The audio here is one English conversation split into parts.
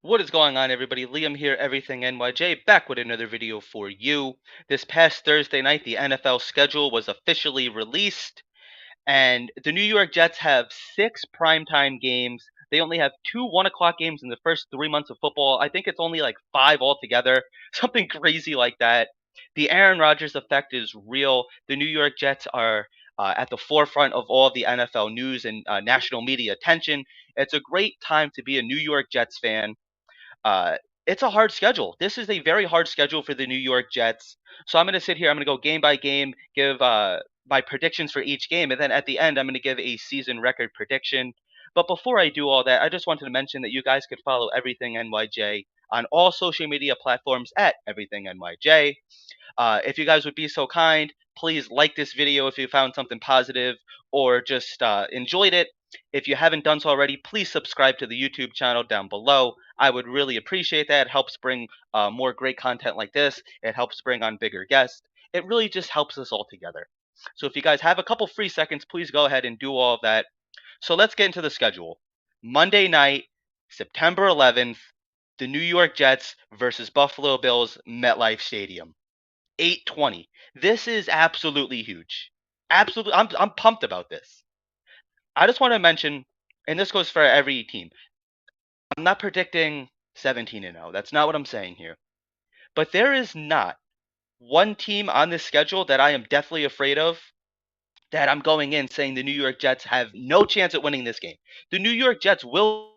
What is going on, everybody? Liam here, Everything NYJ, back with another video for you. This past Thursday night, the NFL schedule was officially released, and the New York Jets have 6 primetime games. They only have 2 1 o'clock games in the first 3 months of football. I think it's only like 5 altogether, something crazy like that. The Aaron Rodgers effect is real. The New York Jets are at the forefront of all the NFL news and national media attention. It's a great time to be a New York Jets fan. uh, it's a hard schedule. This is a very hard schedule for the New York Jets. So I'm going to sit here. I'm going to go game by game, give my predictions for each game, and then at the end, I'm going to give a season record prediction. But before I do all that, I just wanted to mention that you guys could follow Everything NYJ on all social media platforms at Everything NYJ. If you guys would be so kind, please like this video if you found something positive or just enjoyed it. If you haven't done so already, please subscribe to the YouTube channel down below. I would really appreciate that. It helps bring more great content like this. It helps bring on bigger guests. It really just helps us all together. So if you guys have a couple free seconds, please go ahead and do all of that. So let's get into the schedule. Monday night, September 11th, the New York Jets versus Buffalo Bills, MetLife Stadium. 8:20. This is absolutely huge. Absolutely, I'm pumped about this. I just want to mention, and this goes for every team. I'm not predicting 17-0. That's not what I'm saying here. But there is not one team on this schedule that I am deathly afraid of that I'm going in saying the New York Jets have no chance at winning this game. The New York Jets will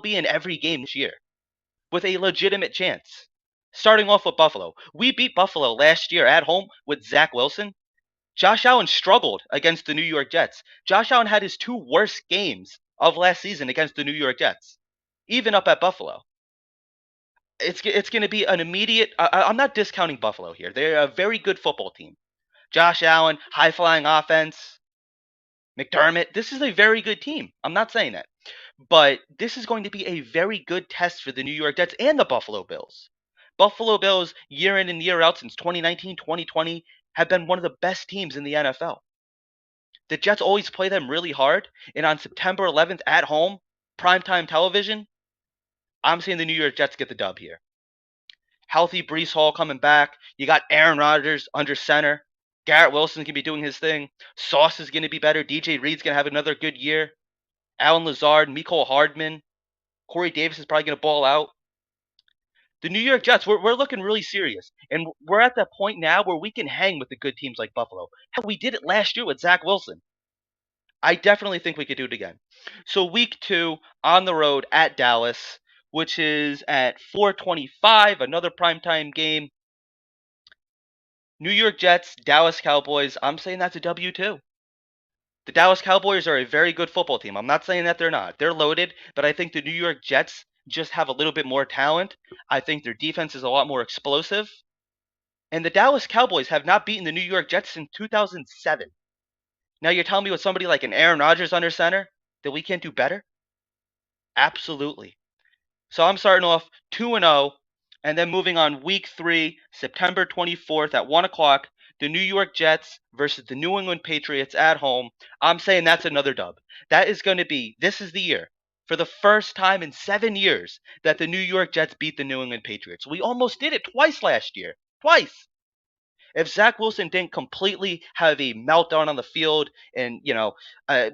be in every game this year with a legitimate chance. Starting off with Buffalo. We beat Buffalo last year at home with Zach Wilson. Josh Allen struggled against the New York Jets. Josh Allen had his 2 worst games of last season against the New York Jets, even up at Buffalo. It's going to be an immediate. I'm not discounting Buffalo here. They're a very good football team. Josh Allen, high flying offense. McDermott. This is a very good team. I'm not saying that, but this is going to be a very good test for the New York Jets and the Buffalo Bills. Buffalo Bills, year in and year out since 2019, 2020, have been one of the best teams in the NFL. The Jets always play them really hard, and on September 11th at home, primetime television, I'm seeing the New York Jets get the dub here. Healthy Breece Hall coming back. You got Aaron Rodgers under center. Garrett Wilson's going to be doing his thing. Sauce is going to be better. DJ Reed's going to have another good year. Allen Lazard, Mecole Hardman. Corey Davis is probably going to ball out. The New York Jets, we're looking really serious. And we're at that point now where we can hang with the good teams like Buffalo. Hell, we did it last year with Zach Wilson. I definitely think we could do it again. So week 2 on the road at Dallas, which is at 4:25, another primetime game. New York Jets, Dallas Cowboys. I'm saying that's a W2. The Dallas Cowboys are a very good football team. I'm not saying that they're not. They're loaded, but I think the New York Jets just have a little bit more talent. I think their defense is a lot more explosive. And the Dallas Cowboys have not beaten the New York Jets since 2007. Now you're telling me with somebody like an Aaron Rodgers under center that we can't do better? Absolutely. So I'm starting off 2-0, and then moving on week 3, September 24th at 1 o'clock, the New York Jets versus the New England Patriots at home. I'm saying that's another dub. That is going to be, this is the year, for the first time in 7 years, that the New York Jets beat the New England Patriots. We almost did it twice last year. Twice. If Zach Wilson didn't completely have a meltdown on the field and, uh,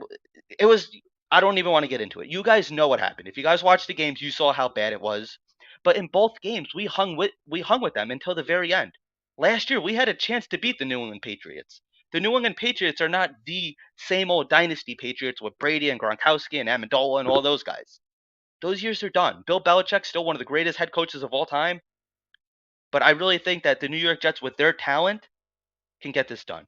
it was I don't even want to get into it. You guys know what happened. If you guys watched the games, you saw how bad it was. But in both games, we hung with them until the very end. Last year, we had a chance to beat the New England Patriots. The New England Patriots are not the same old dynasty Patriots with Brady and Gronkowski and Amendola and all those guys. Those years are done. Bill Belichick's still one of the greatest head coaches of all time, but I really think that the New York Jets, with their talent, can get this done.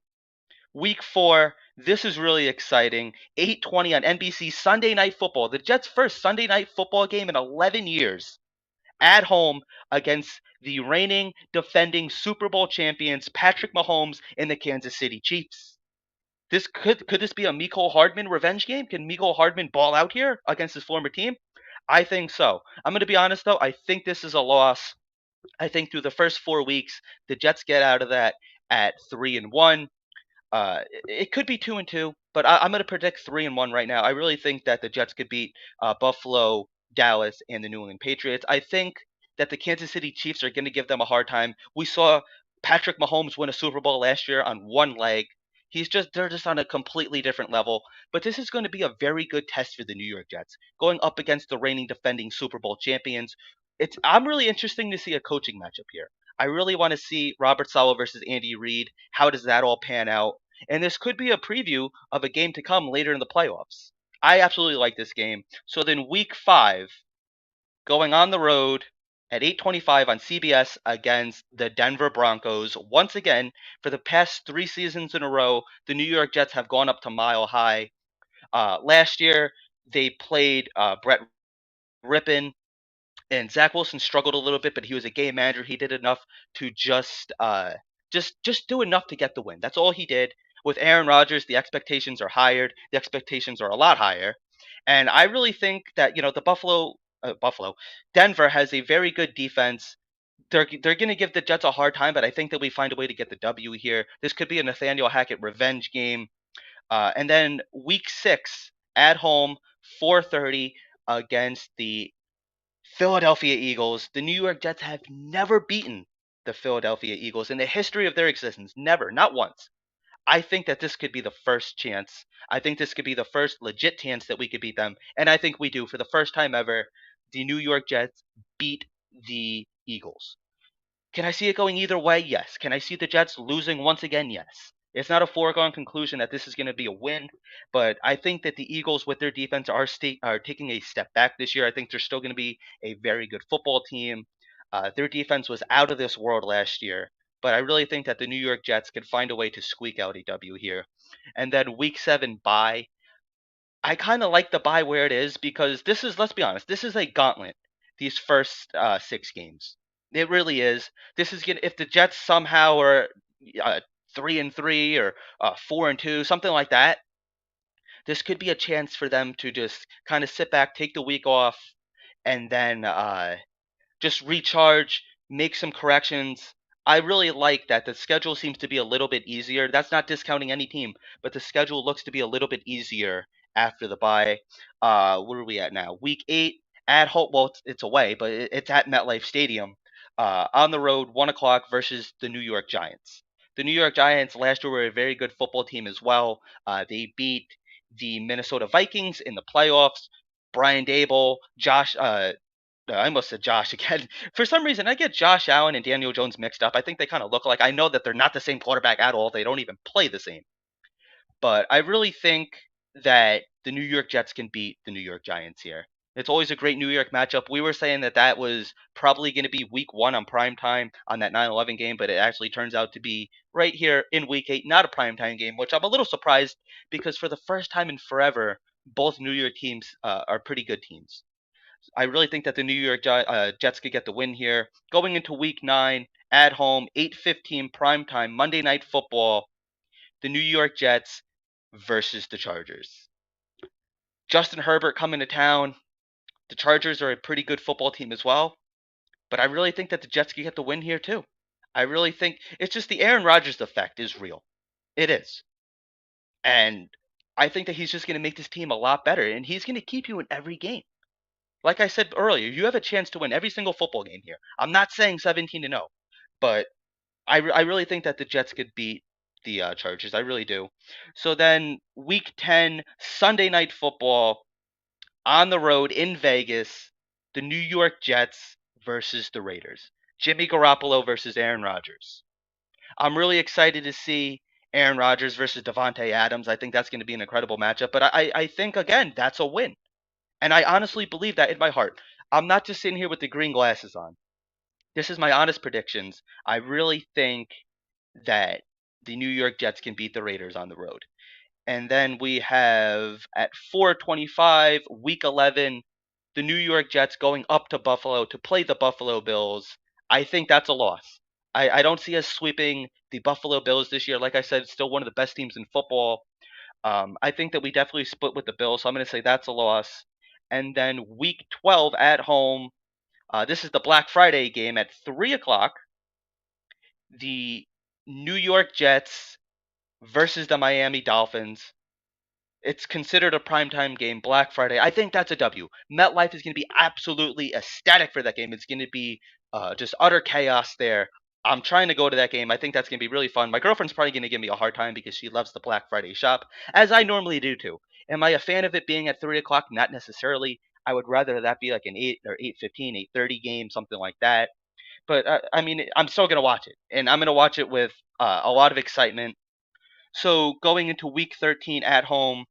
Week 4, this is really exciting. 8:20 on NBC Sunday Night Football. The Jets' first Sunday Night Football game in 11 years at home against the reigning, defending Super Bowl champions Patrick Mahomes and the Kansas City Chiefs. This could this be a Mecole Hardman revenge game? Can Mecole Hardman ball out here against his former team? I think so. I'm going to be honest though. I think this is a loss. I think through the first 4 weeks, the Jets get out of that at 3-1. It could be 2-2, but I'm going to predict 3-1 right now. I really think that the Jets could beat Buffalo, Dallas and the New England Patriots. I think that the Kansas City Chiefs are going to give them a hard time. We saw Patrick Mahomes win a Super Bowl last year on one leg. They're just on a completely different level. But this is going to be a very good test for the New York Jets, going up against the reigning defending Super Bowl champions. I'm really interesting to see a coaching matchup here. I really want to see Robert Saleh versus Andy Reid. How does that all pan out? And this could be a preview of a game to come later in the playoffs. I absolutely like this game. So then week 5, going on the road at 8:25 on CBS against the Denver Broncos. Once again, for the past 3 seasons in a row, the New York Jets have gone up to Mile High. Last year, they played Brett Rippon, and Zach Wilson struggled a little bit, but he was a game manager. He did enough to just do enough to get the win. That's all he did. With Aaron Rodgers, the expectations are higher. The expectations are a lot higher, and I really think that the Denver has a very good defense. They're going to give the Jets a hard time, but I think that we find a way to get the W here. This could be a Nathaniel Hackett revenge game. And then week 6 at home, 4:30 against the Philadelphia Eagles. The New York Jets have never beaten the Philadelphia Eagles in the history of their existence. Never, not once. I think that this could be the first chance. I think this could be the first legit chance that we could beat them. And I think we do. For the first time ever, the New York Jets beat the Eagles. Can I see it going either way? Yes. Can I see the Jets losing once again? Yes. It's not a foregone conclusion that this is going to be a win, but I think that the Eagles, with their defense, are taking a step back this year. I think they're still going to be a very good football team. Their defense was out of this world last year, but I really think that the New York Jets can find a way to squeak out a W here. And then Week 7 bye. I kind of like the bye where it is because let's be honest, this is a gauntlet. These first 6 games, it really is. This is gonna if the Jets somehow are 3-3 or 4-2, something like that. This could be a chance for them to just kind of sit back, take the week off, and then just recharge, make some corrections. I really like that the schedule seems to be a little bit easier. That's not discounting any team, but the schedule looks to be a little bit easier after the bye. Where are we at now? Week 8 at home. Well, it's away, but it's at MetLife Stadium. On the road, 1 o'clock versus the New York Giants. The New York Giants last year were a very good football team as well. They beat the Minnesota Vikings in the playoffs. Brian Dable, I almost said Josh again. For some reason, I get Josh Allen and Daniel Jones mixed up. I think they kind of look alike. I know that they're not the same quarterback at all. They don't even play the same. But I really think that the New York Jets can beat the New York Giants here. It's always a great New York matchup. We were saying that was probably going to be week 1 on prime time on that 9/11 game, but it actually turns out to be right here in week 8, not a prime time game, which I'm a little surprised because for the first time in forever, both New York teams are pretty good teams. I really think that the New York Jets could get the win here. Going into Week 9 at home, 8:15 primetime Monday Night Football, the New York Jets versus the Chargers. Justin Herbert coming to town. The Chargers are a pretty good football team as well, but I really think that the Jets could get the win here too. I really think it's just the Aaron Rodgers effect is real. It is. And I think that he's just going to make this team a lot better, and he's going to keep you in every game. Like I said earlier, you have a chance to win every single football game here. I'm not saying 17-0, but I really think that the Jets could beat the Chargers. I really do. So then, Week 10, Sunday Night Football on the road in Vegas, the New York Jets versus the Raiders. Jimmy Garoppolo versus Aaron Rodgers. I'm really excited to see Aaron Rodgers versus Devontae Adams. I think that's going to be an incredible matchup. But I think, again, that's a win. And I honestly believe that in my heart. I'm not just sitting here with the green glasses on. This is my honest predictions. I really think that the New York Jets can beat the Raiders on the road. And then we have at 4:25, Week 11, the New York Jets going up to Buffalo to play the Buffalo Bills. I think that's a loss. I don't see us sweeping the Buffalo Bills this year. Like I said, it's still one of the best teams in football. I think that we definitely split with the Bills, so I'm going to say that's a loss. And then Week 12 at home. This is the Black Friday game at 3 o'clock. The New York Jets versus the Miami Dolphins. It's considered a primetime game, Black Friday. I think that's a W. MetLife is going to be absolutely ecstatic for that game. It's going to be just utter chaos there. I'm trying to go to that game. I think that's going to be really fun. My girlfriend's probably going to give me a hard time because she loves the Black Friday shop, as I normally do too. Am I a fan of it being at 3 o'clock? Not necessarily. I would rather that be like an 8 or 8:15, 8:30 game, something like that. But I mean, I'm still gonna watch it, and I'm gonna watch it with a lot of excitement. So going into Week 13 at home,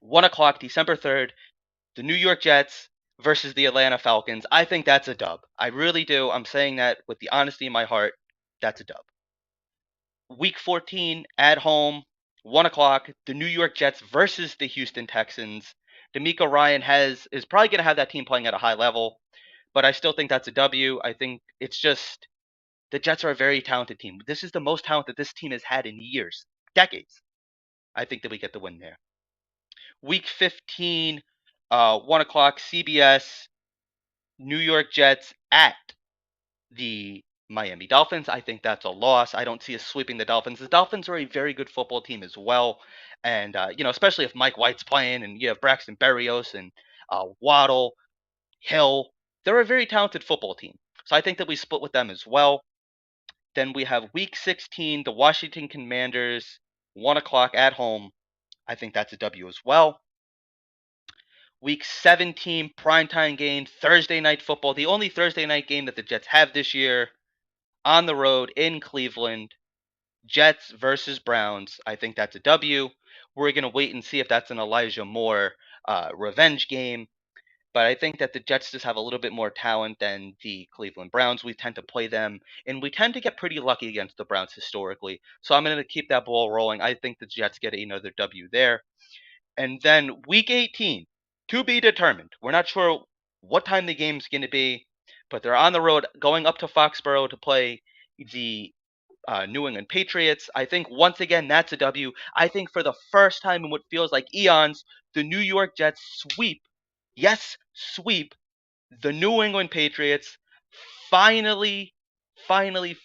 1 o'clock, December 3rd, the New York Jets versus the Atlanta Falcons. I think that's a dub. I really do. I'm saying that with the honesty in my heart. That's a dub. Week 14 at home, 1 o'clock, the New York Jets versus the Houston Texans. D'Amico Ryan is probably going to have that team playing at a high level, but I still think that's a W. I think it's just the Jets are a very talented team. This is the most talent that this team has had in years, decades. I think that we get the win there. Week 15, 1 o'clock, CBS, New York Jets at the Miami Dolphins. I think that's a loss. I don't see us sweeping the Dolphins. The Dolphins are a very good football team as well, and especially if Mike White's playing and you have Braxton Berrios and Waddle, Hill. They're a very talented football team. So I think that we split with them as well. Then we have Week 16, the Washington Commanders, 1 o'clock at home. I think that's a W as well. Week 17, primetime game, Thursday night football. The only Thursday night game that the Jets have this year on the road in Cleveland. Jets versus Browns. I think that's a W. We're going to wait and see if that's an Elijah Moore revenge game. But I think that the Jets just have a little bit more talent than the Cleveland Browns. We tend to play them, and we tend to get pretty lucky against the Browns historically. So I'm going to keep that ball rolling. I think the Jets get another W there. And then Week 18, to be determined. We're not sure what time the game's going to be, but they're on the road going up to Foxborough to play the New England Patriots. I think once again that's a W. I think for the first time in what feels like eons, the New York Jets sweep, yes, sweep the New England Patriots. Finally, finally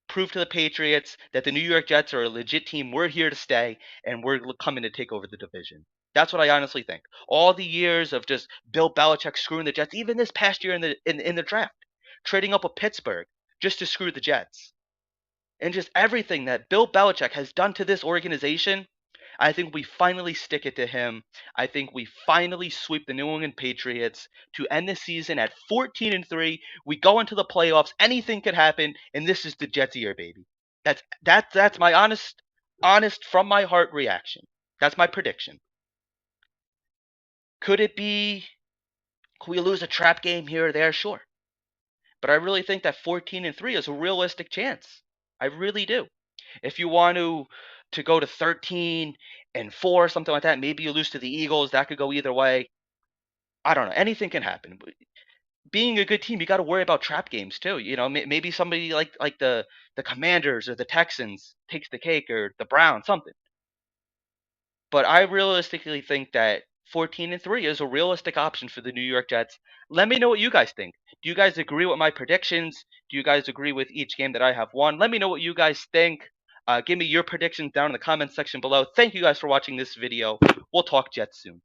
prove to the Patriots that the New York Jets are a legit team. We're here to stay, and we're coming to take over the division. That's what I honestly think. All the years of just Bill Belichick screwing the Jets, even this past year in the draft, trading up with Pittsburgh just to screw the Jets, and just everything that Bill Belichick has done to this organization, I think we finally stick it to him. I think we finally sweep the New England Patriots to end the season at 14-3. We go into the playoffs. Anything could happen, and this is the Jets' year, baby. That's my honest from my heart reaction. That's my prediction. Could it be? Could we lose a trap game here or there? Sure, but I really think that 14-3 is a realistic chance. I really do. If you want to go to 13-4, something like that, maybe you lose to the Eagles. That could go either way. I don't know. Anything can happen. Being a good team, you got to worry about trap games too. Maybe somebody like the Commanders or the Texans takes the cake, or the Browns, something. But I realistically think that 14-3 is a realistic option for the New York Jets. Let me know what you guys think. Do you guys agree with my predictions? Do you guys agree with each game that I have won? Let me know what you guys think. Give me your predictions down in the comment section below. Thank you guys for watching this video. We'll talk Jets soon.